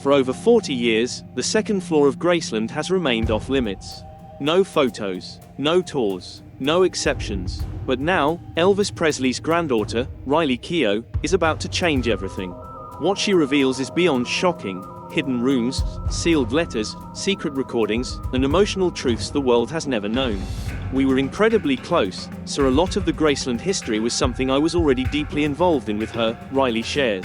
For over 40 years, the second floor of Graceland has remained off limits. No photos, no tours, no exceptions. But now, Elvis Presley's granddaughter, Riley Keough, is about to change everything. What she reveals is beyond shocking: hidden rooms, sealed letters, secret recordings, and emotional truths the world has never known. We were incredibly close, so a lot of the Graceland history was something I was already deeply involved in with her, Riley shares.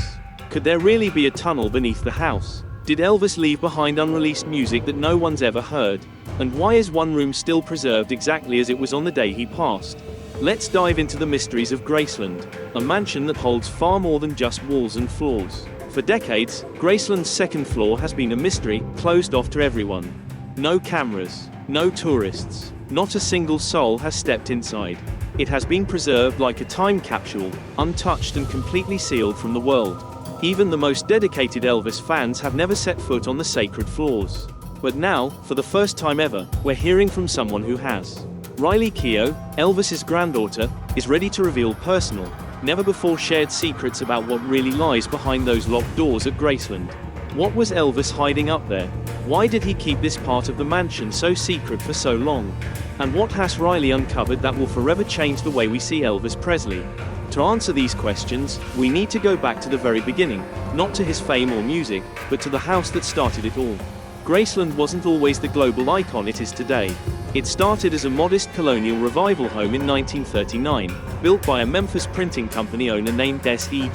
Could there really be a tunnel beneath the house? Did Elvis leave behind unreleased music that no one's ever heard? And why is one room still preserved exactly as it was on the day he passed? Let's dive into the mysteries of Graceland, a mansion that holds far more than just walls and floors. For decades, Graceland's second floor has been a mystery, closed off to everyone. No cameras, no tourists, not a single soul has stepped inside. It has been preserved like a time capsule, untouched and completely sealed from the world. Even the most dedicated Elvis fans have never set foot on the sacred floors. But now, for the first time ever, we're hearing from someone who has. Riley Keough, Elvis's granddaughter, is ready to reveal personal, never-before-shared secrets about what really lies behind those locked doors at Graceland. What was Elvis hiding up there? Why did he keep this part of the mansion so secret for so long? And what has Riley uncovered that will forever change the way we see Elvis Presley? To answer these questions, we need to go back to the very beginning, not to his fame or music, but to the house that started it all. Graceland wasn't always the global icon it is today. It started as a modest colonial revival home in 1939, built by a Memphis printing company owner named S.E.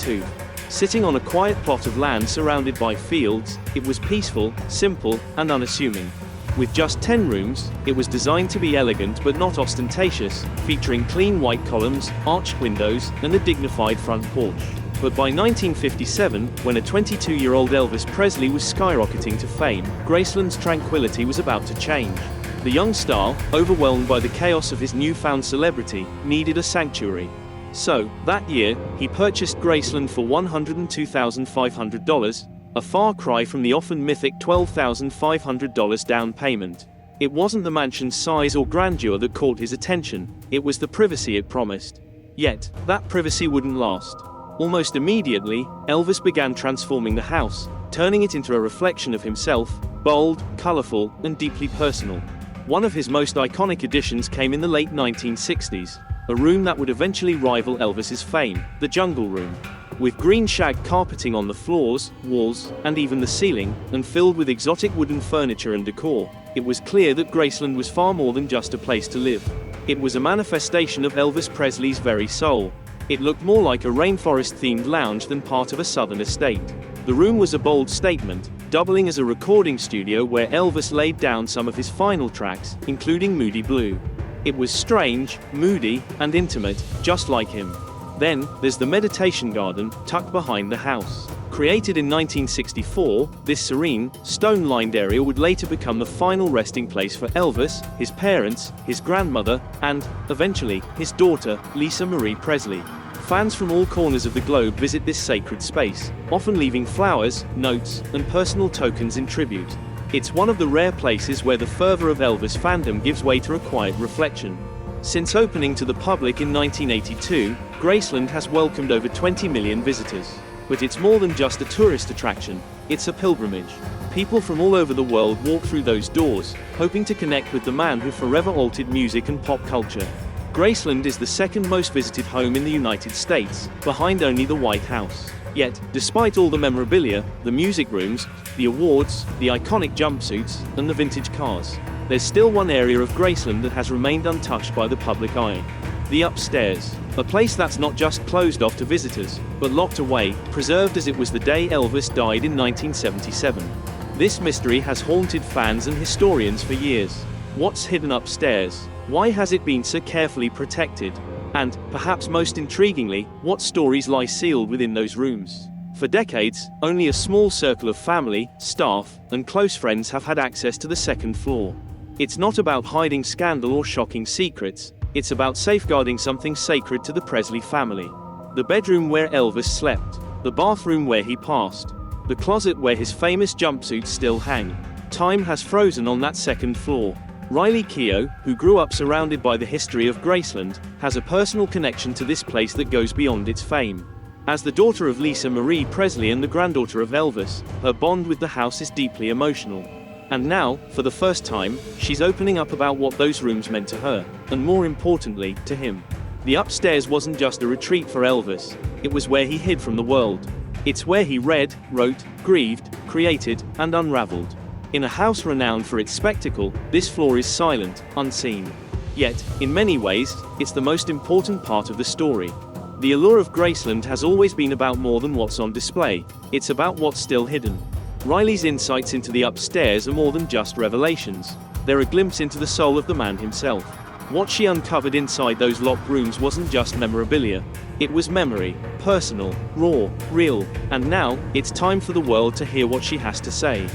Sitting on a quiet plot of land surrounded by fields, it was peaceful, simple, and unassuming. With just 10 rooms, it was designed to be elegant but not ostentatious, featuring clean white columns, arched windows, and a dignified front porch. But by 1957, when a 22-year-old Elvis Presley was skyrocketing to fame, Graceland's tranquility was about to change. The young star, overwhelmed by the chaos of his newfound celebrity, needed a sanctuary. So, that year, he purchased Graceland for $102,500, a far cry from the often mythic $12,500 down payment. It wasn't the mansion's size or grandeur that caught his attention, it was the privacy it promised. Yet, that privacy wouldn't last. Almost immediately, Elvis began transforming the house, turning it into a reflection of himself, bold, colorful, and deeply personal. One of his most iconic additions came in the late 1960s, a room that would eventually rival Elvis's fame, the Jungle Room. With green shag carpeting on the floors, walls, and even the ceiling, and filled with exotic wooden furniture and decor, it was clear that Graceland was far more than just a place to live. It was a manifestation of Elvis Presley's very soul. It looked more like a rainforest-themed lounge than part of a southern estate. The room was a bold statement, doubling as a recording studio where Elvis laid down some of his final tracks, including Moody Blue. It was strange, moody, and intimate, just like him. Then, there's the meditation garden, tucked behind the house. Created in 1964, this serene, stone-lined area would later become the final resting place for Elvis, his parents, his grandmother, and, eventually, his daughter, Lisa Marie Presley. Fans from all corners of the globe visit this sacred space, often leaving flowers, notes, and personal tokens in tribute. It's one of the rare places where the fervor of Elvis fandom gives way to a quiet reflection. Since opening to the public in 1982, Graceland has welcomed over 20 million visitors. But it's more than just a tourist attraction, it's a pilgrimage. People from all over the world walk through those doors, hoping to connect with the man who forever altered music and pop culture. Graceland is the second most visited home in the United States, behind only the White House. Yet, despite all the memorabilia, the music rooms, the awards, the iconic jumpsuits, and the vintage cars, there's still one area of Graceland that has remained untouched by the public eye. The upstairs. A place that's not just closed off to visitors, but locked away, preserved as it was the day Elvis died in 1977. This mystery has haunted fans and historians for years. What's hidden upstairs? Why has it been so carefully protected? And, perhaps most intriguingly, what stories lie sealed within those rooms? For decades, only a small circle of family, staff, and close friends have had access to the second floor. It's not about hiding scandal or shocking secrets, it's about safeguarding something sacred to the Presley family. The bedroom where Elvis slept, the bathroom where he passed, the closet where his famous jumpsuits still hang. Time has frozen on that second floor. Riley Keough, who grew up surrounded by the history of Graceland, has a personal connection to this place that goes beyond its fame. As the daughter of Lisa Marie Presley and the granddaughter of Elvis, her bond with the house is deeply emotional. And now, for the first time, she's opening up about what those rooms meant to her, and more importantly, to him. The upstairs wasn't just a retreat for Elvis, it was where he hid from the world. It's where he read, wrote, grieved, created, and unraveled. In a house renowned for its spectacle, this floor is silent, unseen. Yet, in many ways, it's the most important part of the story. The allure of Graceland has always been about more than what's on display, it's about what's still hidden. Riley's insights into the upstairs are more than just revelations. They're a glimpse into the soul of the man himself. What she uncovered inside those locked rooms wasn't just memorabilia. It was memory, personal, raw, real, and now, it's time for the world to hear what she has to say.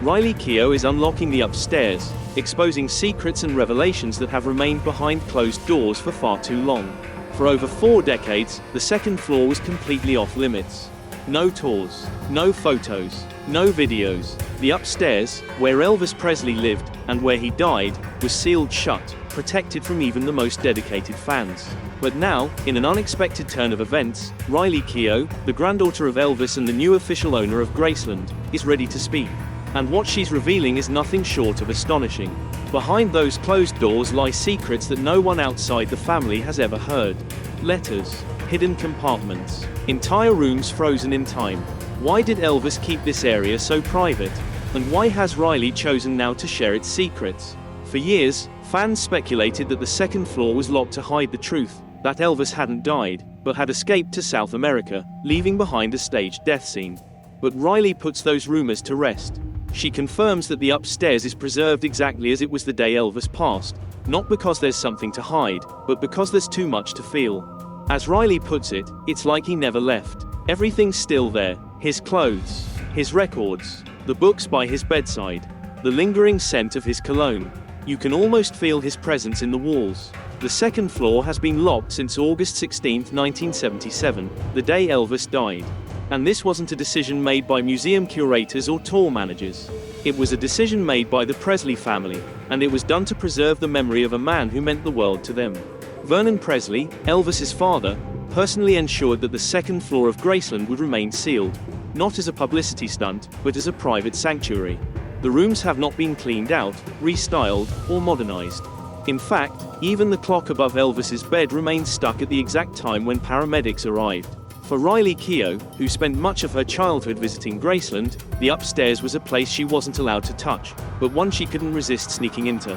Riley Keough is unlocking the upstairs, exposing secrets and revelations that have remained behind closed doors for far too long. For over 4 decades, the second floor was completely off limits. No tours, no photos, no videos. The upstairs, where Elvis Presley lived, and where he died, was sealed shut, protected from even the most dedicated fans. But now, in an unexpected turn of events, Riley Keough, the granddaughter of Elvis and the new official owner of Graceland, is ready to speak. And what she's revealing is nothing short of astonishing. Behind those closed doors lie secrets that no one outside the family has ever heard. Letters, hidden compartments, entire rooms frozen in time. Why did Elvis keep this area so private? And why has Riley chosen now to share its secrets? For years, fans speculated that the second floor was locked to hide the truth, that Elvis hadn't died, but had escaped to South America, leaving behind a staged death scene. But Riley puts those rumors to rest. She confirms that the upstairs is preserved exactly as it was the day Elvis passed, not because there's something to hide, but because there's too much to feel. As Riley puts it, it's like he never left. Everything's still there, his clothes, his records, the books by his bedside, the lingering scent of his cologne. You can almost feel his presence in the walls. The second floor has been locked since August 16, 1977, the day Elvis died. And this wasn't a decision made by museum curators or tour managers. It was a decision made by the Presley family, and it was done to preserve the memory of a man who meant the world to them. Vernon Presley, Elvis's father, personally ensured that the second floor of Graceland would remain sealed, not as a publicity stunt, but as a private sanctuary. The rooms have not been cleaned out, restyled, or modernized. In fact, even the clock above Elvis's bed remains stuck at the exact time when paramedics arrived. For Riley Keough, who spent much of her childhood visiting Graceland, the upstairs was a place she wasn't allowed to touch, but one she couldn't resist sneaking into.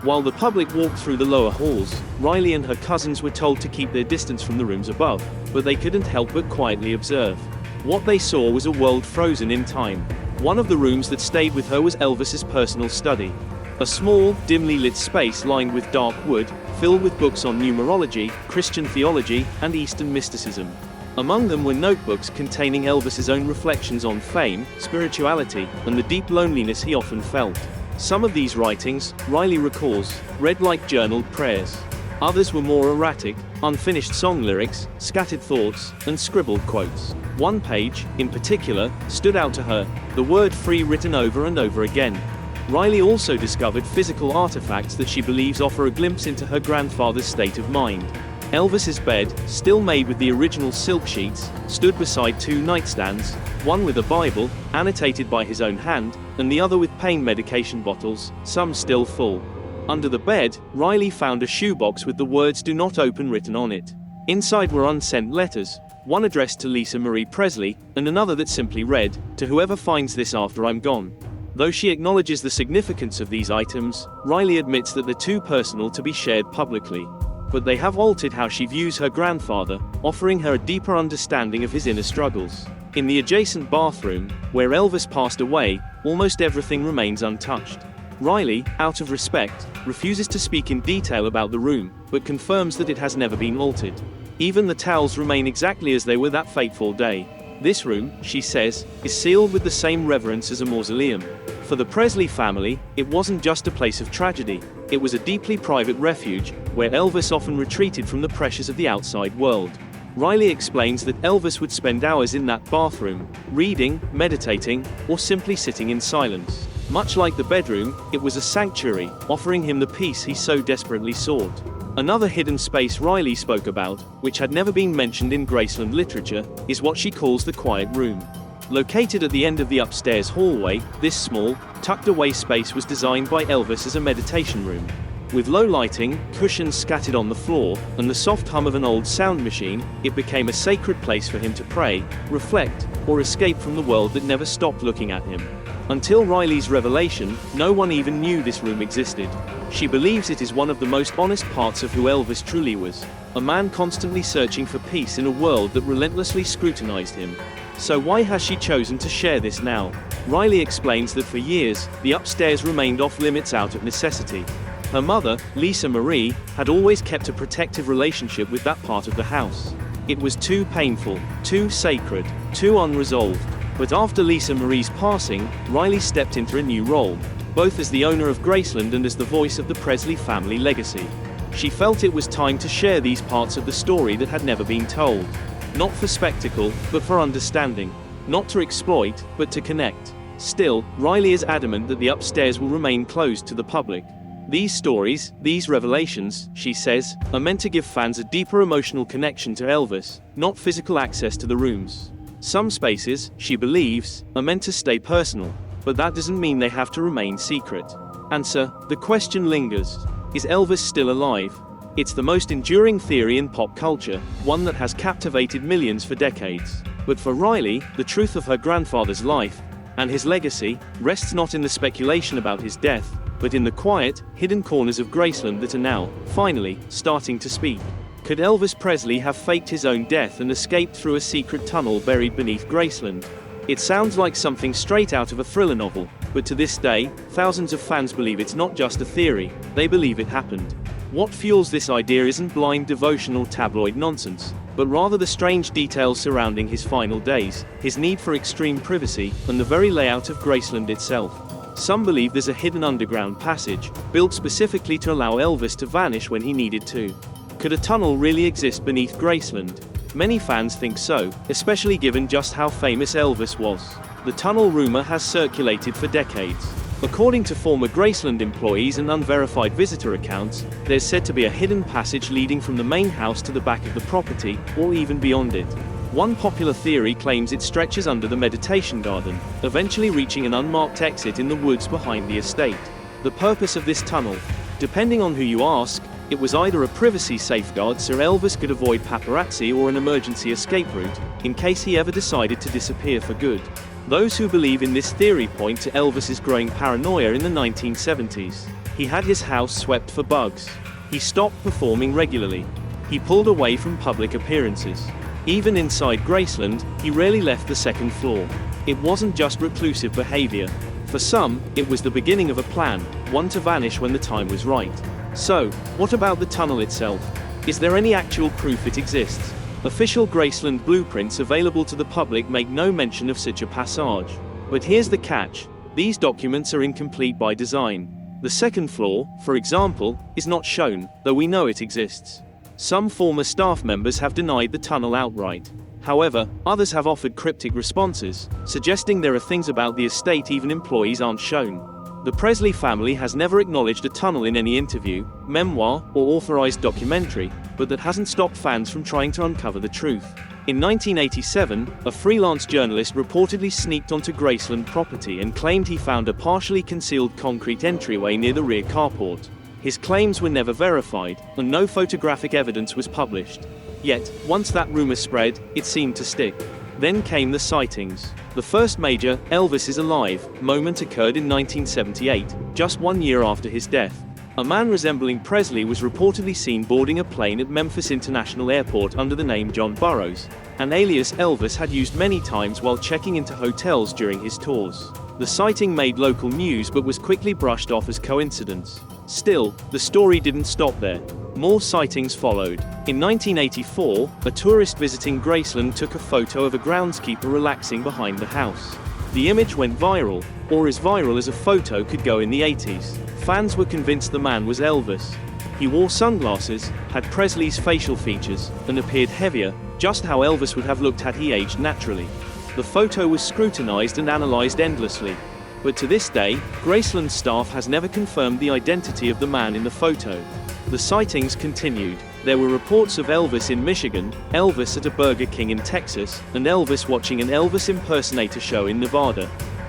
While the public walked through the lower halls, Riley and her cousins were told to keep their distance from the rooms above, but they couldn't help but quietly observe. What they saw was a world frozen in time. One of the rooms that stayed with her was Elvis's personal study. A small, dimly lit space lined with dark wood, filled with books on numerology, Christian theology, and Eastern mysticism. Among them were notebooks containing Elvis's own reflections on fame, spirituality, and the deep loneliness he often felt. Some of these writings, Riley recalls, read like journaled prayers. Others were more erratic, unfinished song lyrics, scattered thoughts, and scribbled quotes. One page, in particular, stood out to her, the word free written over and over again. Riley also discovered physical artifacts that she believes offer a glimpse into her grandfather's state of mind. Elvis's bed, still made with the original silk sheets, stood beside 2 nightstands, one with a Bible, annotated by his own hand, and the other with pain medication bottles, some still full. Under the bed, Riley found a shoebox with the words "Do not open" written on it. Inside were unsent letters, one addressed to Lisa Marie Presley, and another that simply read, "To whoever finds this after I'm gone." Though she acknowledges the significance of these items, Riley admits that they're too personal to be shared publicly. But they have altered how she views her grandfather, offering her a deeper understanding of his inner struggles. In the adjacent bathroom, where Elvis passed away, almost everything remains untouched. Riley, out of respect, refuses to speak in detail about the room, but confirms that it has never been altered. Even the towels remain exactly as they were that fateful day. This room, she says, is sealed with the same reverence as a mausoleum. For the Presley family, it wasn't just a place of tragedy, it was a deeply private refuge, where Elvis often retreated from the pressures of the outside world. Riley explains that Elvis would spend hours in that bathroom, reading, meditating, or simply sitting in silence. Much like the bedroom, it was a sanctuary, offering him the peace he so desperately sought. Another hidden space Riley spoke about, which had never been mentioned in Graceland literature, is what she calls the quiet room. Located at the end of the upstairs hallway, this small, tucked-away space was designed by Elvis as a meditation room. With low lighting, cushions scattered on the floor, and the soft hum of an old sound machine, it became a sacred place for him to pray, reflect, or escape from the world that never stopped looking at him. Until Riley's revelation, no one even knew this room existed. She believes it is one of the most honest parts of who Elvis truly was, a man constantly searching for peace in a world that relentlessly scrutinized him. So why has she chosen to share this now? Riley explains that for years, the upstairs remained off-limits out of necessity. Her mother, Lisa Marie, had always kept a protective relationship with that part of the house. It was too painful, too sacred, too unresolved. But after Lisa Marie's passing, Riley stepped into a new role, both as the owner of Graceland and as the voice of the Presley family legacy. She felt it was time to share these parts of the story that had never been told. Not for spectacle, but for understanding. Not to exploit, but to connect. Still, Riley is adamant that the upstairs will remain closed to the public. These stories, these revelations, she says, are meant to give fans a deeper emotional connection to Elvis, not physical access to the rooms. Some spaces, she believes, are meant to stay personal, but that doesn't mean they have to remain secret. Answer: the question lingers. Is Elvis still alive? It's the most enduring theory in pop culture, one that has captivated millions for decades. But for Riley, the truth of her grandfather's life, and his legacy, rests not in the speculation about his death, but in the quiet, hidden corners of Graceland that are now, finally, starting to speak. Could Elvis Presley have faked his own death and escaped through a secret tunnel buried beneath Graceland? It sounds like something straight out of a thriller novel, but to this day, thousands of fans believe it's not just a theory, they believe it happened. What fuels this idea isn't blind devotional tabloid nonsense, but rather the strange details surrounding his final days, his need for extreme privacy, and the very layout of Graceland itself. Some believe there's a hidden underground passage, built specifically to allow Elvis to vanish when he needed to. Could a tunnel really exist beneath Graceland? Many fans think so, especially given just how famous Elvis was. The tunnel rumor has circulated for decades. According to former Graceland employees and unverified visitor accounts, there's said to be a hidden passage leading from the main house to the back of the property, or even beyond it. One popular theory claims it stretches under the meditation garden, eventually reaching an unmarked exit in the woods behind the estate. The purpose of this tunnel? Depending on who you ask, it was either a privacy safeguard so Elvis could avoid paparazzi or an emergency escape route, in case he ever decided to disappear for good. Those who believe in this theory point to Elvis's growing paranoia in the 1970s. He had his house swept for bugs. He stopped performing regularly. He pulled away from public appearances. Even inside Graceland, he rarely left the second floor. It wasn't just reclusive behavior. For some, it was the beginning of a plan, one to vanish when the time was right. So, what about the tunnel itself? Is there any actual proof it exists? Official Graceland blueprints available to the public make no mention of such a passage. But here's the catch: these documents are incomplete by design. The second floor, for example, is not shown, though we know it exists. Some former staff members have denied the tunnel outright. However, others have offered cryptic responses, suggesting there are things about the estate even employees aren't shown. The Presley family has never acknowledged a tunnel in any interview, memoir, or authorized documentary, but that hasn't stopped fans from trying to uncover the truth. In 1987, a freelance journalist reportedly sneaked onto Graceland property and claimed he found a partially concealed concrete entryway near the rear carport. His claims were never verified, and no photographic evidence was published. Yet, once that rumor spread, it seemed to stick. Then came the sightings. The first major, Elvis is alive, moment occurred in 1978, just 1 year after his death. A man resembling Presley was reportedly seen boarding a plane at Memphis International Airport under the name John Burroughs, an alias Elvis had used many times while checking into hotels during his tours. The sighting made local news but was quickly brushed off as coincidence. Still, the story didn't stop there. More sightings followed. In 1984, a tourist visiting Graceland took a photo of a groundskeeper relaxing behind the house. The image went viral, or as viral as a photo could go in the 80s. Fans were convinced the man was Elvis. He wore sunglasses, had Presley's facial features, and appeared heavier, just how Elvis would have looked had he aged naturally. The photo was scrutinized and analyzed endlessly. But to this day, Graceland staff has never confirmed the identity of the man in the photo. The sightings continued. There were reports of Elvis in Michigan, Elvis at a Burger King in Texas, and Elvis watching an Elvis impersonator show in Nevada.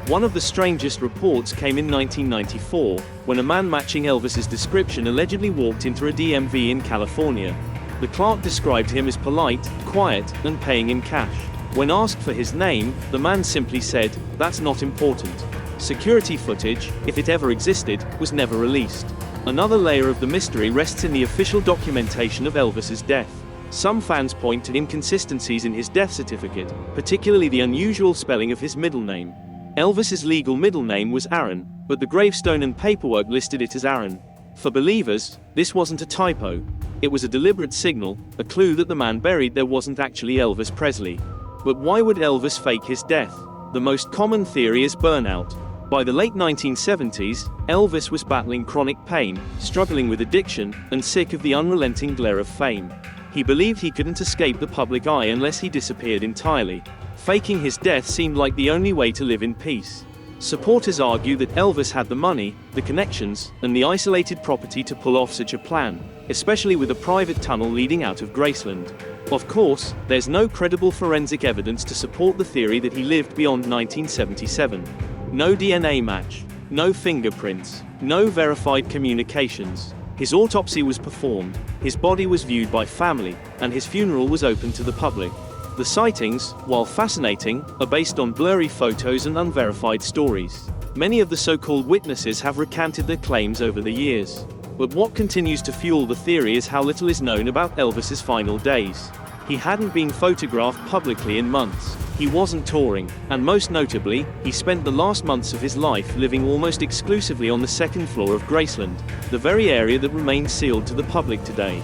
One of the strangest reports came in 1994, when a man matching Elvis's description allegedly walked into a DMV in California. The clerk described him as polite, quiet, and paying in cash. When asked for his name, the man simply said, "That's not important." Security footage, if it ever existed, was never released. Another layer of the mystery rests in the official documentation of Elvis's death. Some fans point to inconsistencies in his death certificate, particularly the unusual spelling of his middle name. Elvis's legal middle name was Aaron, but the gravestone and paperwork listed it as Aaron. For believers, this wasn't a typo. It was a deliberate signal, a clue that the man buried there wasn't actually Elvis Presley. But why would Elvis fake his death? The most common theory is burnout. By the late 1970s, Elvis was battling chronic pain, struggling with addiction, and sick of the unrelenting glare of fame. He believed he couldn't escape the public eye unless he disappeared entirely. Faking his death seemed like the only way to live in peace. Supporters argue that Elvis had the money, the connections, and the isolated property to pull off such a plan, especially with a private tunnel leading out of Graceland. Of course, there's no credible forensic evidence to support the theory that he lived beyond 1977. No DNA match, no fingerprints, no verified communications. His autopsy was performed, his body was viewed by family, and his funeral was open to the public. The sightings, while fascinating, are based on blurry photos and unverified stories. Many of the so-called witnesses have recanted their claims over the years. But what continues to fuel the theory is how little is known about Elvis's final days. He hadn't been photographed publicly in months. He wasn't touring, and most notably, he spent the last months of his life living almost exclusively on the second floor of Graceland, the very area that remains sealed to the public today.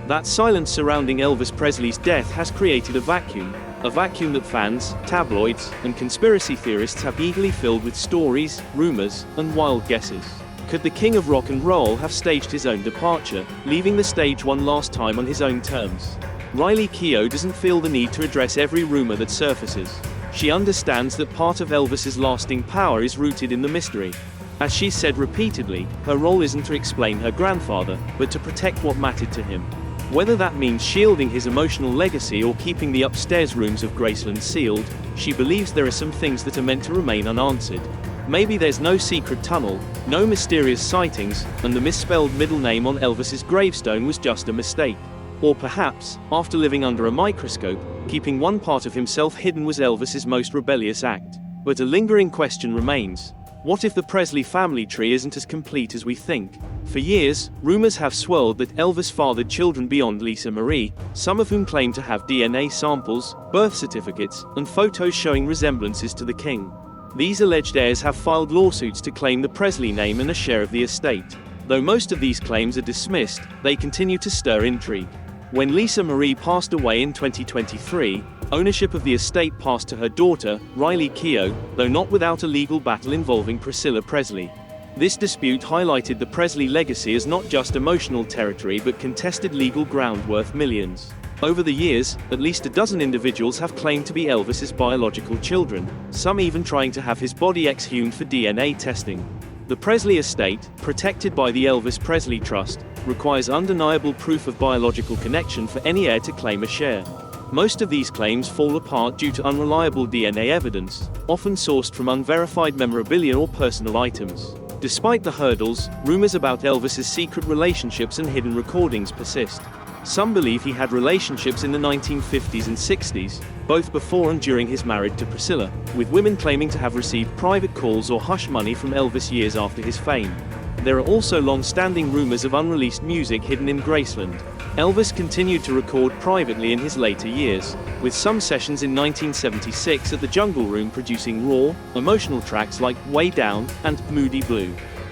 That silence surrounding Elvis Presley's death has created a vacuum that fans, tabloids, and conspiracy theorists have eagerly filled with stories, rumors, and wild guesses. Could the king of rock and roll have staged his own departure, leaving the stage one last time on his own terms? Riley Keough doesn't feel the need to address every rumor that surfaces. She understands that part of Elvis's lasting power is rooted in the mystery. As she said repeatedly, her role isn't to explain her grandfather, but to protect what mattered to him. Whether that means shielding his emotional legacy or keeping the upstairs rooms of Graceland sealed, she believes there are some things that are meant to remain unanswered. Maybe there's no secret tunnel, no mysterious sightings, and the misspelled middle name on Elvis's gravestone was just a mistake. Or perhaps, after living under a microscope, keeping one part of himself hidden was Elvis's most rebellious act. But a lingering question remains. What if the Presley family tree isn't as complete as we think? For years, rumors have swirled that Elvis fathered children beyond Lisa Marie, some of whom claim to have DNA samples, birth certificates, and photos showing resemblances to the king. These alleged heirs have filed lawsuits to claim the Presley name and a share of the estate. Though most of these claims are dismissed, they continue to stir intrigue. When Lisa Marie passed away in 2023, ownership of the estate passed to her daughter, Riley Keough, though not without a legal battle involving Priscilla Presley. This dispute highlighted the Presley legacy as not just emotional territory but contested legal ground worth millions. Over the years, at least a dozen individuals have claimed to be Elvis's biological children, some even trying to have his body exhumed for DNA testing. The Presley estate, protected by the Elvis Presley Trust, requires undeniable proof of biological connection for any heir to claim a share. Most of these claims fall apart due to unreliable DNA evidence, often sourced from unverified memorabilia or personal items. Despite the hurdles, rumors about Elvis's secret relationships and hidden recordings persist. Some believe he had relationships in the 1950s and 60s, both before and during his marriage to Priscilla, with women claiming to have received private calls or hush money from Elvis years after his fame. There are also long-standing rumors of unreleased music hidden in Graceland. Elvis continued to record privately in his later years, with some sessions in 1976 at the Jungle Room producing raw, emotional tracks like Way Down and Moody Blue.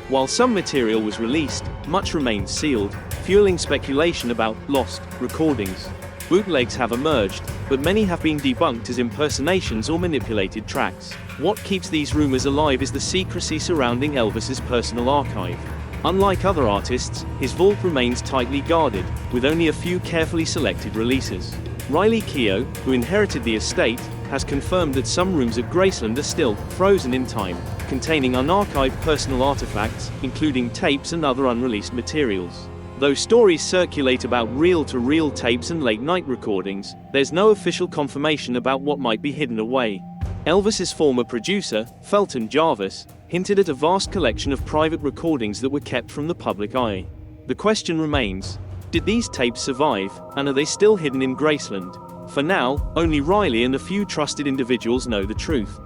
While some material was released, much remained sealed, fueling speculation about lost recordings. Bootlegs have emerged, but many have been debunked as impersonations or manipulated tracks. What keeps these rumors alive is the secrecy surrounding Elvis's personal archive. Unlike other artists, his vault remains tightly guarded, with only a few carefully selected releases. Riley Keough, who inherited the estate, has confirmed that some rooms at Graceland are still frozen in time, containing unarchived personal artifacts, including tapes and other unreleased materials. Though stories circulate about reel-to-reel tapes and late-night recordings, there's no official confirmation about what might be hidden away. Elvis's former producer, Felton Jarvis, hinted at a vast collection of private recordings that were kept from the public eye. The question remains, did these tapes survive, and are they still hidden in Graceland? For now, only Riley and a few trusted individuals know the truth.